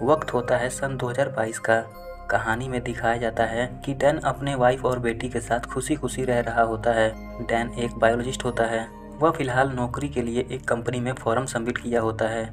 वक्त होता है सन 2022 का। कहानी में दिखाया जाता है कि डैन अपने वाइफ और बेटी के साथ खुशी खुशी रह रहा होता है। डैन एक बायोलॉजिस्ट होता है। वह फिलहाल नौकरी के लिए एक कंपनी में फॉर्म सबमिट किया होता है।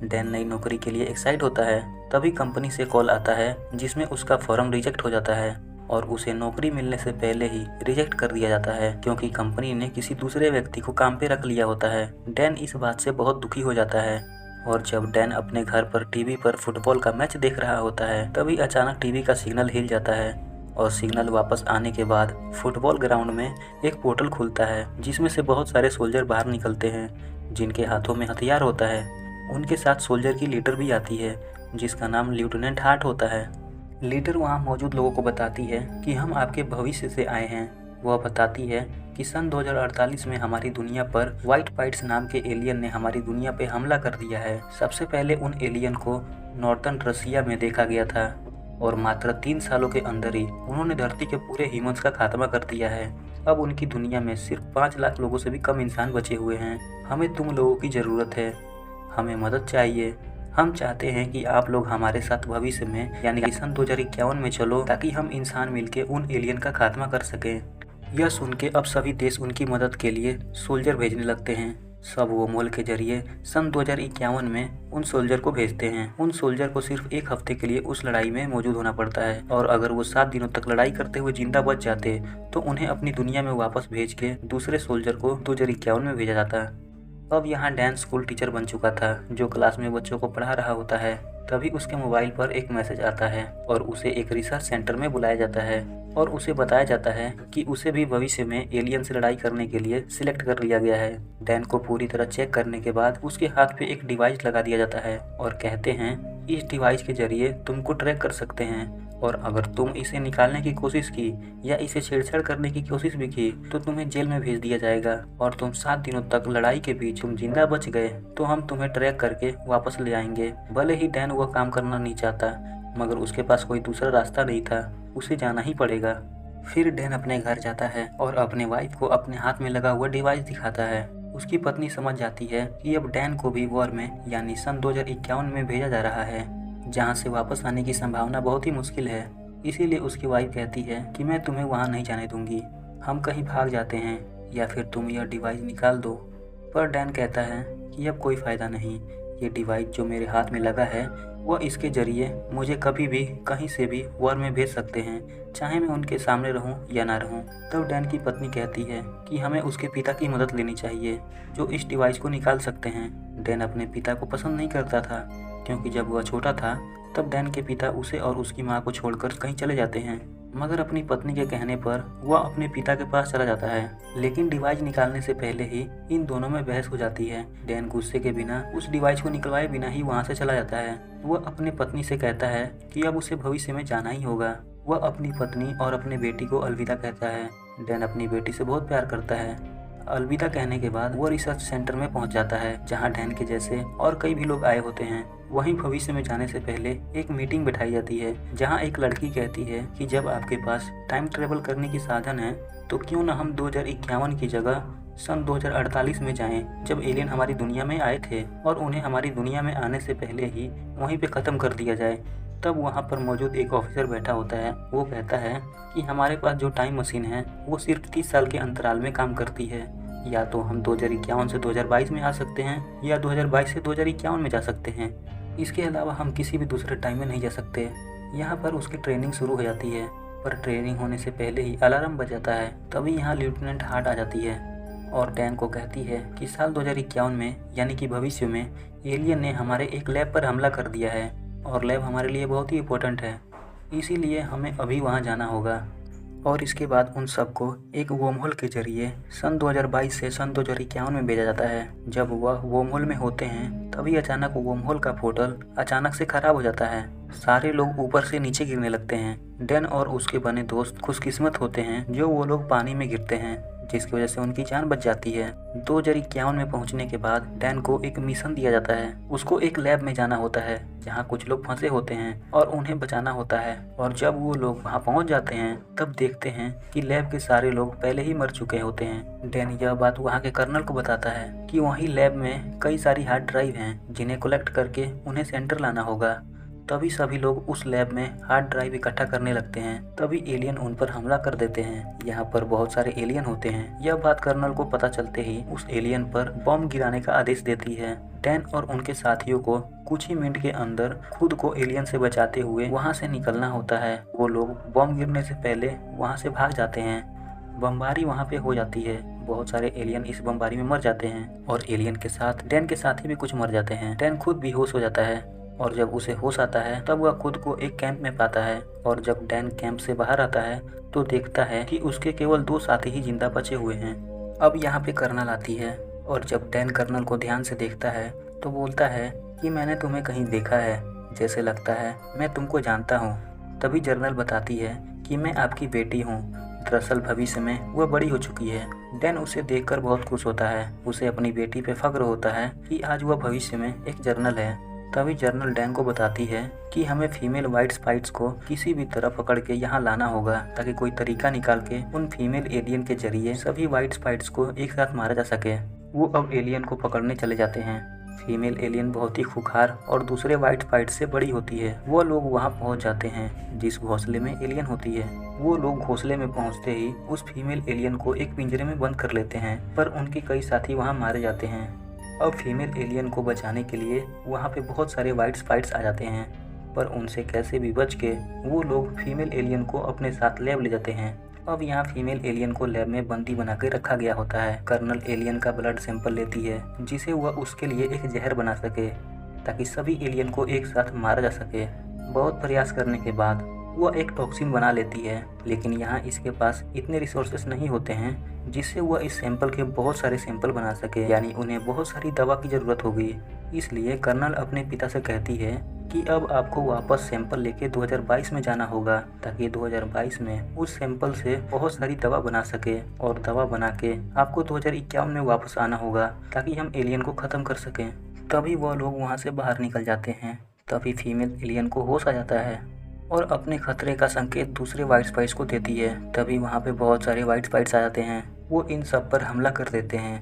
डैन नई नौकरी के लिए एक्साइट होता है। तभी कंपनी से कॉल आता है जिसमें उसका फॉर्म रिजेक्ट हो जाता है और उसे नौकरी मिलने से पहले ही रिजेक्ट कर दिया जाता है क्योंकि कंपनी ने किसी दूसरे व्यक्ति को काम पे रख लिया होता है। डैन इस बात से बहुत दुखी हो जाता है और जब डैन अपने घर पर टीवी पर फुटबॉल का मैच देख रहा होता है तभी अचानक टीवी का सिग्नल हिल जाता है और सिग्नल वापस आने के बाद फुटबॉल ग्राउंड में एक पोर्टल खुलता है जिसमें से बहुत सारे सोल्जर बाहर निकलते हैं जिनके हाथों में हथियार होता है। उनके साथ सोल्जर की लीडर भी आती है जिसका नाम लेफ्टिनेंट हार्ट होता है। लीडर वहाँ मौजूद लोगों को बताती है कि हम आपके भविष्य से आए हैं। वह बताती है कि सन 2048 में हमारी दुनिया पर व्हाइट पाइट्स नाम के एलियन ने हमारी दुनिया पे हमला कर दिया है। सबसे पहले उन एलियन को नॉर्थर्न रसिया में देखा गया था और मात्र 3 सालों के अंदर ही उन्होंने धरती के पूरे ह्यूमंस का खात्मा कर दिया है। अब उनकी दुनिया में सिर्फ 5 लाख लोगों से भी कम इंसान बचे हुए हैं। हमें तुम लोगों की ज़रूरत है, हमें मदद चाहिए। हम चाहते हैं कि आप लोग हमारे साथ भविष्य में यानी कि सन 2051 में चलो ताकि हम इंसान मिलके उन एलियन का खात्मा कर सकें। यह सुन के अब सभी देश उनकी मदद के लिए सोल्जर भेजने लगते हैं। सब वो मोल के जरिए सन 2051 में उन सोल्जर को भेजते हैं। उन सोल्जर को सिर्फ एक हफ्ते के लिए उस लड़ाई में मौजूद होना पड़ता है और अगर वो 7 दिनों तक लड़ाई करते हुए जिंदा बच जाते तो उन्हें अपनी दुनिया में वापस भेज के दूसरे सोल्जर को 2051 में भेजा जाता। अब यहाँ डैन स्कूल टीचर बन चुका था जो क्लास में बच्चों को पढ़ा रहा होता है। तभी उसके मोबाइल पर एक मैसेज आता है और उसे एक रिसर्च सेंटर में बुलाया जाता है और उसे बताया जाता है कि उसे भी भविष्य में एलियन से लड़ाई करने के लिए सिलेक्ट कर लिया गया है। डैन को पूरी तरह चेक करने के बाद उसके हाथ पे एक डिवाइस लगा दिया जाता है और कहते हैं इस डिवाइस के जरिए तुमको ट्रैक कर सकते हैं और अगर तुम इसे निकालने की कोशिश की या इसे छेड़छाड़ करने की कोशिश भी की तो तुम्हें जेल में भेज दिया जाएगा और तुम 7 दिनों तक लड़ाई के बीच तुम जिंदा बच गए तो हम तुम्हें ट्रैक करके वापस ले आएंगे। भले ही डैन वह काम करना नहीं चाहता मगर उसके पास कोई दूसरा रास्ता नहीं था, उसे जाना ही पड़ेगा। फिर डैन अपने घर जाता है और अपने वाइफ को अपने हाथ में लगा हुआ डिवाइस दिखाता है। उसकी पत्नी समझ जाती है कि अब डैन को भी वॉर में यानी सन 2051 में भेजा जा रहा है जहां से वापस आने की संभावना बहुत ही मुश्किल है। इसीलिए उसकी वाइफ कहती है कि मैं तुम्हें वहां नहीं जाने दूंगी, हम कहीं भाग जाते हैं या फिर तुम यह डिवाइस निकाल दो। पर डैन कहता है कि अब कोई फ़ायदा नहीं, ये डिवाइस जो मेरे हाथ में लगा है वह इसके ज़रिए मुझे कभी भी कहीं से भी वॉर में भेज सकते हैं, चाहे मैं उनके सामने रहूं या ना रहूं। तब डैन की पत्नी कहती है कि हमें उसके पिता की मदद लेनी चाहिए जो इस डिवाइस को निकाल सकते हैं। डैन अपने पिता को पसंद नहीं करता था क्योंकि जब वह छोटा था तब डैन के पिता उसे और उसकी माँ को छोड़कर कहीं चले जाते हैं, मगर अपनी पत्नी के कहने पर वह अपने पिता के पास चला जाता है। लेकिन डिवाइस निकालने से पहले ही इन दोनों में बहस हो जाती है। डैन गुस्से के बिना उस डिवाइस को निकलवाए बिना ही वहाँ से चला जाता है। वह अपने पत्नी से कहता है कि अब उसे भविष्य में जाना ही होगा। वह अपनी पत्नी और अपने बेटी को अलविदा कहता है। डैन अपनी बेटी से बहुत प्यार करता है। अलविदा कहने के बाद वो रिसर्च सेंटर में पहुंच जाता है जहां डैन के जैसे और कई भी लोग आए होते हैं। वहीं भविष्य में जाने से पहले एक मीटिंग बिठाई जाती है जहां एक लड़की कहती है कि जब आपके पास टाइम ट्रेवल करने की साधन है तो क्यों न हम 2051 की जगह सन 2048 में जाएं जब एलियन हमारी दुनिया में आए थे और उन्हें हमारी दुनिया में आने से पहले ही वहीं पे ख़त्म कर दिया जाए। तब वहाँ पर मौजूद एक ऑफिसर बैठा होता है। वो कहता है कि हमारे पास जो टाइम मशीन है वो सिर्फ 30 साल के अंतराल में काम करती है। या तो हम 2051 से 2022 में आ सकते हैं या 2022 से 2051 में जा सकते हैं। इसके अलावा हम किसी भी दूसरे टाइम में नहीं जा सकते। यहाँ पर उसकी ट्रेनिंग शुरू हो जाती है पर ट्रेनिंग होने से पहले ही अलार्म बज जाता है। तभी यहाँ लेफ्टिनेंट हार्ट आ जाती है और डैन को कहती है कि साल 2051 में यानी कि भविष्य में एलियन ने हमारे एक लैब पर हमला कर दिया है और लैब हमारे लिए बहुत ही इम्पोर्टेंट है, इसीलिए हमें अभी वहाँ जाना होगा। और इसके बाद उन सबको एक वर्महोल के जरिए सन 2022 से सन 2051 में भेजा जाता है। जब वह वर्महोल में होते हैं तभी अचानक वर्महोल का पोर्टल अचानक से खराब हो जाता है। सारे लोग ऊपर से नीचे गिरने लगते हैं। डैन और उसके बने दोस्त खुशकिस्मत होते हैं जो वो लोग पानी में गिरते हैं जिसकी वजह से उनकी जान बच जाती है। 2051 में पहुंचने के बाद डैन को एक मिशन दिया जाता है। उसको एक लैब में जाना होता है जहां कुछ लोग फंसे होते हैं और उन्हें बचाना होता है। और जब वो लोग वहां पहुंच जाते हैं तब देखते हैं कि लैब के सारे लोग पहले ही मर चुके होते हैं। डैन यह बात वहां के कर्नल को बताता है कि वहीं लैब में कई सारी हार्ड ड्राइव हैं जिन्हें कलेक्ट करके उन्हें सेंटर लाना होगा। तभी सभी लोग उस लैब में हार्ड ड्राइव इकट्ठा करने लगते हैं। तभी एलियन उन पर हमला कर देते हैं। यहाँ पर बहुत सारे एलियन होते हैं। यह बात कर्नल को पता चलते ही उस एलियन पर बम गिराने का आदेश देती है। डैन और उनके साथियों को कुछ ही मिनट के अंदर खुद को एलियन से बचाते हुए वहाँ से निकलना होता है। वो लोग बम गिरने से पहले वहाँ से भाग जाते हैं। बमबारी वहाँ पे हो जाती है। बहुत सारे एलियन इस बमबारी में मर जाते हैं और एलियन के साथ डैन के साथी भी कुछ मर जाते हैं। डैन खुद बेहोश हो जाता है और जब उसे होश आता है तब वह खुद को एक कैंप में पाता है। और जब डैन कैंप से बाहर आता है तो देखता है कि उसके केवल 2 साथी ही जिंदा बचे हुए हैं। अब यहाँ पे कर्नल आती है और जब डैन कर्नल को ध्यान से देखता है तो बोलता है कि मैंने तुम्हें कहीं देखा है, जैसे लगता है मैं तुमको जानता हूँ। तभी जर्नल बताती है कि मैं आपकी बेटी हूँ। दरअसल भविष्य में वह बड़ी हो चुकी है। डैन उसे देखकर बहुत खुश होता है। उसे अपनी बेटी पे फख्र होता है कि आज वह भविष्य में एक जर्नल है। तभी जर्नल डैन को बताती है कि हमें फीमेल वाइट स्पाइट्स को किसी भी तरह पकड़ के यहाँ लाना होगा ताकि कोई तरीका निकाल के उन फीमेल एलियन के जरिए सभी वाइट स्पाइट्स को एक साथ मारा जा सके। वो अब एलियन को पकड़ने चले जाते हैं। फीमेल एलियन बहुत ही खुखार और दूसरे वाइट स्पाइट से बड़ी होती है। वो लोग वहाँ पहुँच जाते हैं जिस घोंसले में एलियन होती है। वो लोग घोंसले में पहुँचते ही उस फीमेल एलियन को एक पिंजरे में बंद कर लेते हैं, पर उनके कई साथी वहाँ मारे जाते हैं। अब फीमेल एलियन को बचाने के लिए वहाँ पे बहुत सारे वाइट स्पाइट्स आ जाते हैं, पर उनसे कैसे भी बच के वो लोग फीमेल एलियन को अपने साथ लैब ले जाते हैं। अब यहाँ फीमेल एलियन को लैब में बंदी बना के रखा गया होता है। कर्नल एलियन का ब्लड सैंपल लेती है जिसे वह उसके लिए एक जहर बना सके ताकि सभी एलियन को एक साथ मारा जा सके। बहुत प्रयास करने के बाद वह एक टॉक्सिन बना लेती है, लेकिन यहाँ इसके पास इतने रिसोर्सेस नहीं होते हैं जिससे वह इस सैंपल के बहुत सारे सैंपल बना सके, यानी उन्हें बहुत सारी दवा की ज़रूरत होगी। इसलिए कर्नल अपने पिता से कहती है कि अब आपको वापस सैंपल लेके 2022 में जाना होगा ताकि 2022 में उस सैंपल से बहुत सारी दवा बना सके और दवा बना के आपको 2051 में वापस आना होगा ताकि हम एलियन को ख़त्म कर सकें। तभी वह लोग वहाँ से बाहर निकल जाते हैं। तभी फीमेल एलियन को होश आ जाता है और अपने खतरे का संकेत दूसरे वाइट स्पाइट्स को देती है। तभी वहाँ पे बहुत सारे वाइट स्पाइट्स आ जाते हैं। वो इन सब पर हमला कर देते हैं।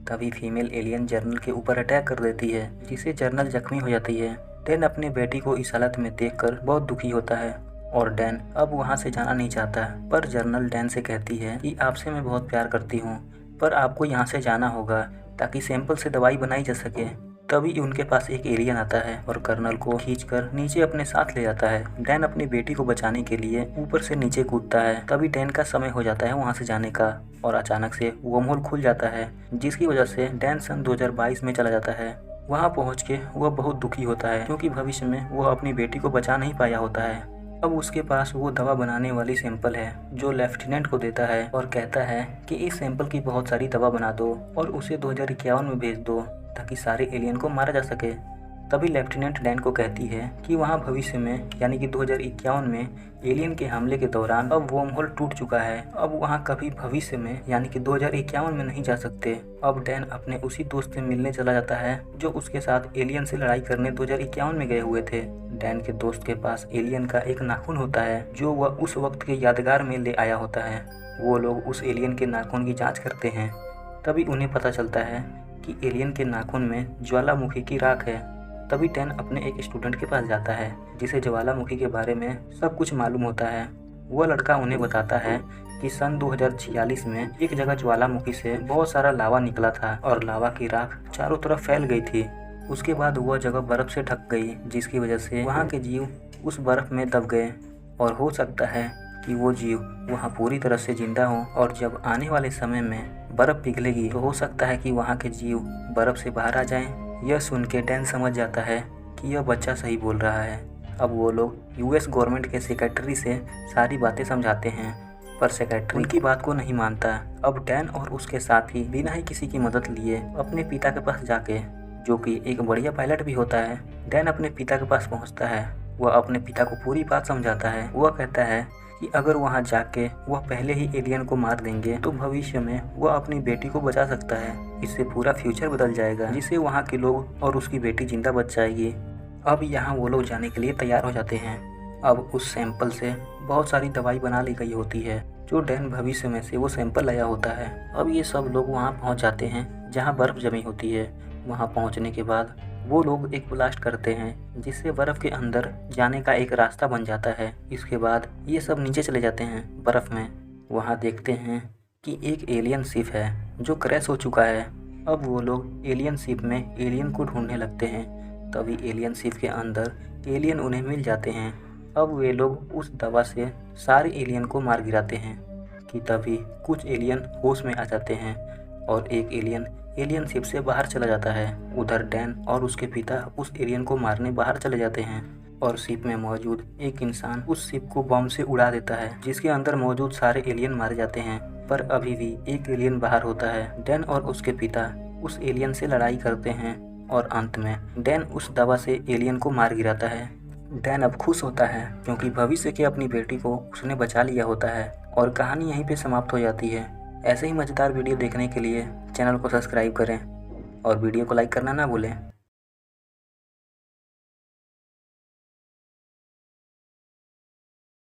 तभी फीमेल एलियन जर्नल के ऊपर अटैक कर देती है जिससे जर्नल जख्मी हो जाती है। डैन अपनी बेटी को इस हालत में देखकर बहुत दुखी होता है और डैन अब वहाँ से जाना नहीं चाहता, पर जर्नल डैन से कहती है कि आपसे मैं बहुत प्यार करती हूँ, पर आपको यहाँ से जाना होगा ताकि सैंपल से दवाई बनाई जा सके। तभी उनके पास एक एलियन आता है और कर्नल को खींचकर नीचे अपने साथ ले जाता है। डैन अपनी बेटी को बचाने के लिए ऊपर से नीचे कूदता है। तभी डैन का समय हो जाता है वहाँ से जाने का और अचानक से वर्महोल खुल जाता है जिसकी वजह से डैन सन 2022 में चला जाता है। वहाँ पहुँच के वह बहुत दुखी होता है क्योंकि भविष्य में वह अपनी बेटी को बचा नहीं पाया होता है। अब उसके पास वो दवा बनाने वाली सैंपल है जो लेफ्टिनेंट को देता है और कहता है कि इस सैंपल की बहुत सारी दवा बना दो और उसे 2051 में भेज दो ताकि सारे एलियन को मारा जा सके। तभी लेफ्टिनेंट डैन को कहती है कि वहाँ भविष्य में यानी कि 2051 में एलियन के हमले के दौरान अब वर्महोल टूट चुका है। अब वहाँ कभी भविष्य में यानी कि 2051 में नहीं जा सकते। अब डैन अपने उसी दोस्त से मिलने चला जाता है जो उसके साथ एलियन से लड़ाई करने 2051 में गए हुए थे। डैन के दोस्त के पास एलियन का एक नाखून होता है जो वह उस वक्त के यादगार में ले आया होता है। वो लोग उस एलियन के नाखून की जाँच करते हैं। तभी उन्हें पता चलता है कि एलियन के नाखून में ज्वालामुखी की राख है। तभी डैन अपने एक स्टूडेंट के पास जाता है जिसे ज्वालामुखी के बारे में सब कुछ मालूम होता है। वह लड़का उन्हें बताता है कि सन 2046 में एक जगह ज्वालामुखी से बहुत सारा लावा निकला था और लावा की राख चारों तरफ फैल गई थी। उसके बाद वह जगह बर्फ से ढक गई जिसकी वजह से वहाँ के जीव उस बर्फ में दब गए और हो सकता है कि वो जीव वहाँ पूरी तरह से जिंदा हों और जब आने वाले समय में बर्फ़ पिघलेगी तो हो सकता है कि वहाँ के जीव बर्फ़ से बाहर आ जाएं। यह सुन के डैन समझ जाता है कि यह बच्चा सही बोल रहा है। अब वो लोग यूएस गवर्नमेंट के सेक्रेटरी से सारी बातें समझाते हैं, पर सेक्रेटरी उनकी बात को नहीं मानता। अब डैन और उसके साथी बिना ही किसी की मदद लिए अपने पिता के पास जाके, जो कि एक बढ़िया पायलट भी होता है, डैन अपने पिता के पास पहुँचता है। वह अपने पिता को पूरी बात समझाता है। वह कहता है कि अगर वहां जाके वह पहले ही एलियन को मार देंगे तो भविष्य में वह अपनी बेटी को बचा सकता है। इससे पूरा फ्यूचर बदल जाएगा जिससे वहां के लोग और उसकी बेटी जिंदा बच जाएगी। अब यहाँ वो लोग जाने के लिए तैयार हो जाते हैं। अब उस सैंपल से बहुत सारी दवाई बना ली गई होती है जो डैन भविष्य में से वो सैंपल लाया होता है। अब ये सब लोग वहाँ पहुँच जाते हैं जहाँ बर्फ़ जमी होती है। वहाँ पहुँचने के बाद वो लोग एक ब्लास्ट करते हैं जिससे बर्फ़ के अंदर जाने का एक रास्ता बन जाता है। इसके बाद ये सब नीचे चले जाते हैं बर्फ़ में। वहाँ देखते हैं कि एक एलियन शिप है जो क्रैश हो चुका है। अब वो लोग एलियन शिप में एलियन को ढूंढने लगते हैं। तभी एलियन शिप के अंदर एलियन उन्हें मिल जाते हैं। अब वे लोग उस दवा से सारे एलियन को मार गिराते हैं कि तभी कुछ एलियन होश में आ जाते हैं और एक एलियन शिप से बाहर चला जाता है। उधर डैन और उसके पिता उस एलियन को मारने बाहर चले जाते हैं और शिप में मौजूद एक इंसान उस शिप को बम से उड़ा देता है जिसके अंदर मौजूद सारे एलियन मारे जाते हैं। पर अभी भी एक एलियन बाहर होता है। डैन और उसके पिता उस एलियन से लड़ाई करते हैं और अंत में डैन उस दवा से एलियन को मार गिराता है। डैन अब खुश होता है क्योंकि भविष्य की अपनी बेटी को उसने बचा लिया होता है और कहानी यहीं पे समाप्त हो जाती है। ऐसे ही मज़ेदार वीडियो देखने के लिए चैनल को सब्सक्राइब करें और वीडियो को लाइक करना ना भूलें।